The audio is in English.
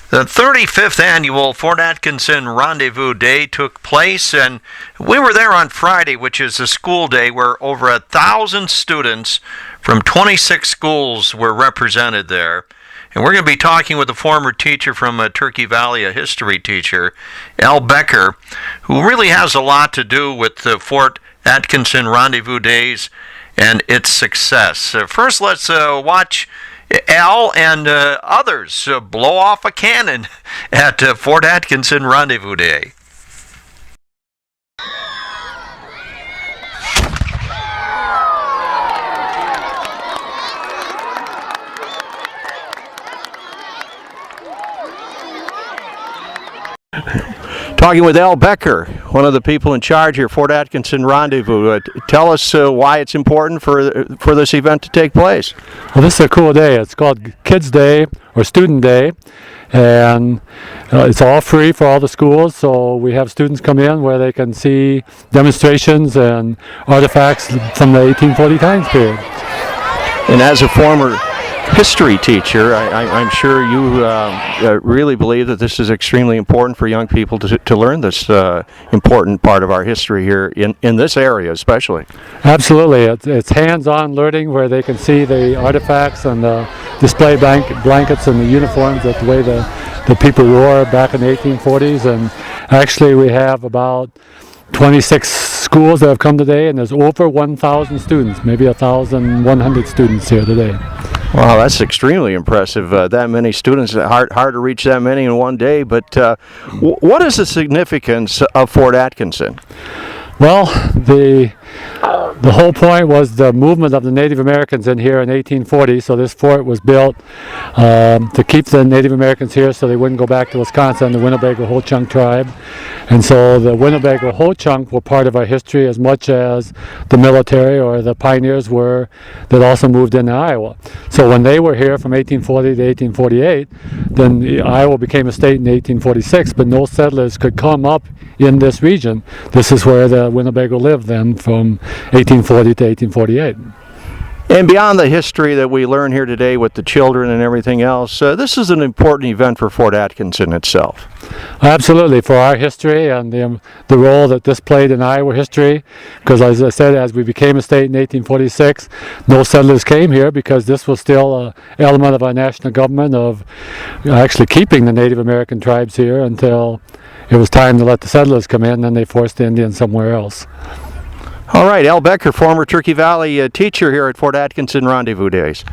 The 35th annual Fort Atkinson Rendezvous Day took place, and we were there on Friday, which is a school day where over 1,000 students from 26 schools were represented there. And we're going to be talking with a former teacher from Turkey Valley, a history teacher, Al Becker, who really has a lot to do with the Fort Atkinson Rendezvous Days and its success. First, let's watch Al and others blow off a cannon at Fort Atkinson Rendezvous Day. Talking with Al Becker, one of the people in charge here, Fort Atkinson Rendezvous. Tell us why it's important for this event to take place. Well, this is a cool day. It's called Kids Day or Student Day, and it's all free for all the schools. So we have students come in where they can see demonstrations and artifacts from the 1840 time period. And as a former history teacher, I'm sure you really believe that this is extremely important for young people to learn this important part of our history here in this area especially. Absolutely. It's hands-on learning where they can see the artifacts and the display blankets and the uniforms that the way the people wore back in the 1840s. And actually we have about 26 schools that have come today, and there's over 1,000 students, maybe 1,100 students here today. Wow, that's extremely impressive. That many students, hard to reach that many in one day. But what is the significance of Fort Atkinson? Well, the whole point was the movement of the Native Americans in here in 1840. So this fort was built to keep the Native Americans here so they wouldn't go back to Wisconsin, the Winnebago-Ho-Chunk tribe. And so the Winnebago-Ho-Chunk were part of our history as much as the military or the pioneers were that also moved into Iowa. So when they were here from 1840 to 1848, then Iowa became a state in 1846, but no settlers could come up in this region. This is where the Winnebago lived then from 1840 to 1848. And beyond the history that we learn here today with the children and everything else, this is an important event for Fort Atkinson itself. Absolutely, for our history and the role that this played in Iowa history, because as I said, as we became a state in 1846, no settlers came here because this was still an element of our national government of actually keeping the Native American tribes here until it was time to let the settlers come in, and then they forced the Indians somewhere else. All right, Al Becker, former Turkey Valley teacher here at Fort Atkinson Rendezvous Days.